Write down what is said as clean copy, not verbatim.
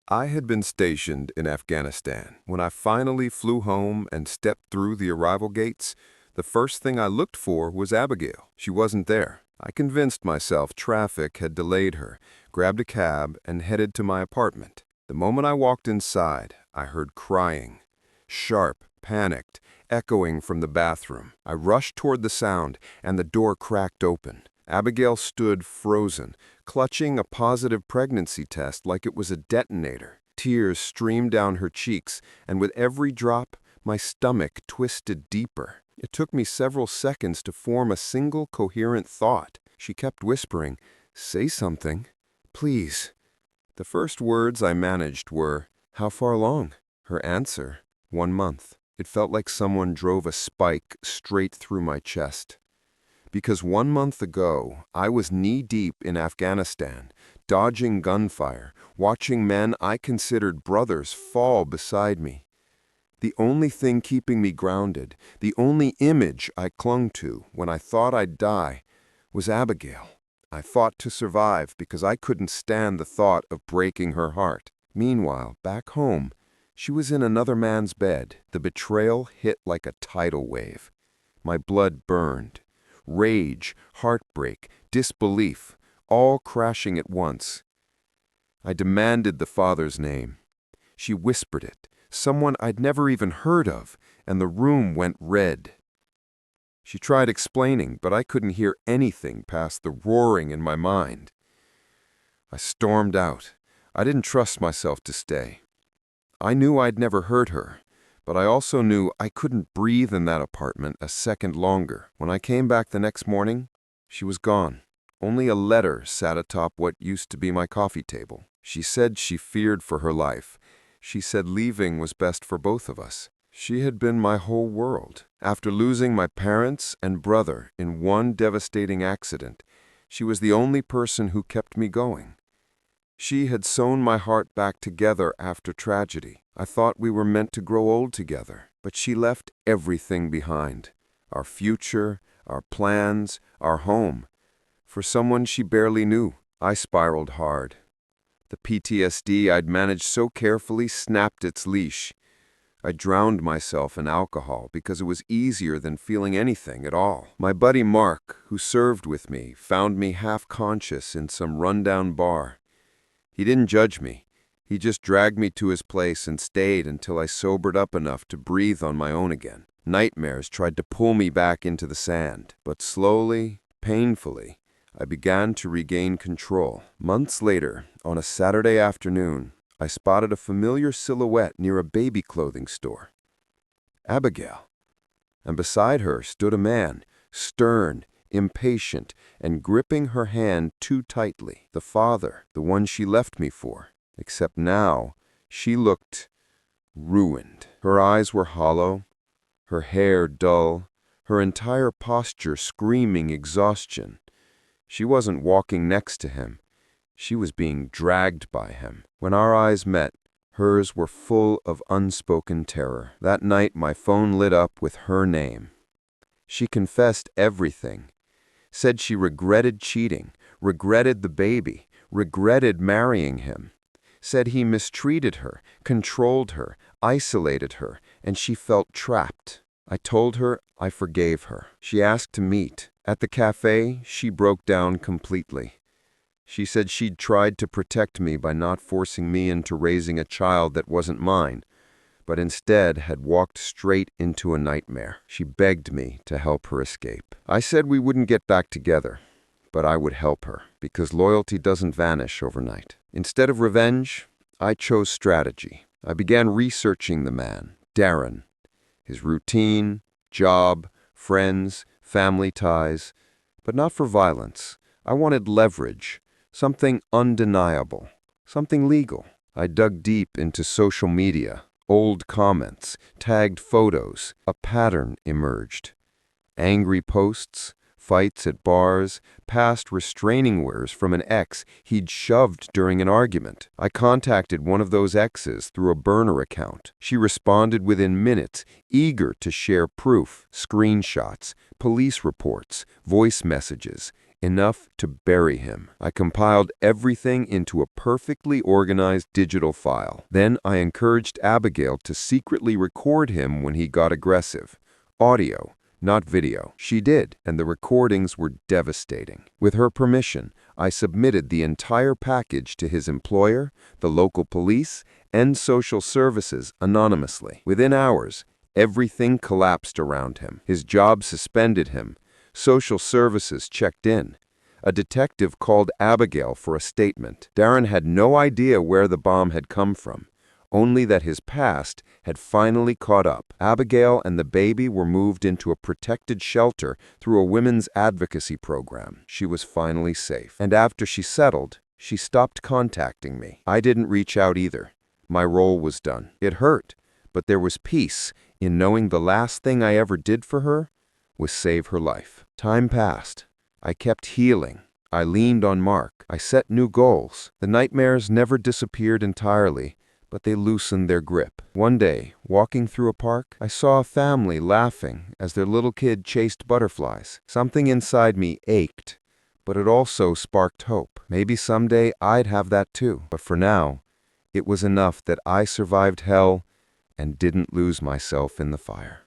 I had been stationed in Afghanistan. When I finally flew home and stepped through the arrival gates, the first thing I looked for was Abigail. She wasn't there. I convinced myself traffic had delayed her, grabbed a cab, and headed to my apartment. The moment I walked inside, I heard crying. Sharp, panicked, echoing from the bathroom. I rushed toward the sound, and the door cracked open. Abigail stood frozen, clutching a positive pregnancy test like it was a detonator. Tears streamed down her cheeks, and with every drop, my stomach twisted deeper. It took me several seconds to form a single coherent thought. She kept whispering, "Say something, please." The first words I managed were, "How far along?" Her answer, "1 month." It felt like someone drove a spike straight through my chest. Because 1 month ago, I was knee-deep in Afghanistan, dodging gunfire, watching men I considered brothers fall beside me. The only thing keeping me grounded, the only image I clung to when I thought I'd die, was Abigail. I fought to survive because I couldn't stand the thought of breaking her heart. Meanwhile, back home, she was in another man's bed. The betrayal hit like a tidal wave. My blood burned. Rage, heartbreak, disbelief, all crashing at once. I demanded the father's name. She whispered it, someone I'd never even heard of, and the room went red. She tried explaining, but I couldn't hear anything past the roaring in my mind. I stormed out. I didn't trust myself to stay. I knew I'd never hurt her, but I also knew I couldn't breathe in that apartment a second longer. When I came back the next morning, she was gone. Only a letter sat atop what used to be my coffee table. She said she feared for her life. She said leaving was best for both of us. She had been my whole world. After losing my parents and brother in one devastating accident, she was the only person who kept me going. She had sewn my heart back together after tragedy. I thought we were meant to grow old together, but she left everything behind. Our future, our plans, our home. For someone she barely knew. I spiraled hard. The PTSD I'd managed so carefully snapped its leash. I drowned myself in alcohol because it was easier than feeling anything at all. My buddy Mark, who served with me, found me half-conscious in some rundown bar. He didn't judge me. He just dragged me to his place and stayed until I sobered up enough to breathe on my own again. Nightmares tried to pull me back into the sand, but slowly, painfully, I began to regain control. Months later, on a Saturday afternoon, I spotted a familiar silhouette near a baby clothing store. Abigail. And beside her stood a man, stern, impatient, and gripping her hand too tightly. The father, the one she left me for. Except now, she looked ruined. Her eyes were hollow, her hair dull, her entire posture screaming exhaustion. She wasn't walking next to him. She was being dragged by him. When our eyes met, hers were full of unspoken terror. That night, my phone lit up with her name. She confessed everything. Said she regretted cheating, regretted the baby, regretted marrying him. Said he mistreated her, controlled her, isolated her, and she felt trapped. I told her I forgave her. She asked to meet. At the cafe, she broke down completely. She said she'd tried to protect me by not forcing me into raising a child that wasn't mine, but instead had walked straight into a nightmare. She begged me to help her escape. I said we wouldn't get back together, but I would help her, because loyalty doesn't vanish overnight. Instead of revenge, I chose strategy. I began researching the man, Darren, his routine, job, friends, family ties, but not for violence. I wanted leverage, something undeniable, something legal. I dug deep into social media. Old comments, tagged photos, a pattern emerged. Angry posts, fights at bars, past restraining orders from an ex he'd shoved during an argument. I contacted one of those exes through a burner account. She responded within minutes, eager to share proof, screenshots, police reports, voice messages. enough to bury him. I compiled everything into a perfectly organized digital file. Then I encouraged Abigail to secretly record him when he got aggressive. Audio, not video. She did, and the recordings were devastating. With her permission, I submitted the entire package to his employer, the local police, and social services anonymously. Within hours, everything collapsed around him. His job suspended him. Social services checked in. A detective called Abigail for a statement. Darren had no idea where the bomb had come from, only that his past had finally caught up. Abigail and the baby were moved into a protected shelter through a women's advocacy program. She was finally safe. And after she settled, she stopped contacting me. I didn't reach out either. My role was done. It hurt, but there was peace in knowing the last thing I ever did for her was save her life. Time passed. I kept healing. I leaned on Mark. I set new goals. The nightmares never disappeared entirely, but they loosened their grip. One day, walking through a park, I saw a family laughing as their little kid chased butterflies. Something inside me ached, but it also sparked hope. Maybe someday I'd have that too. But for now, it was enough that I survived hell and didn't lose myself in the fire.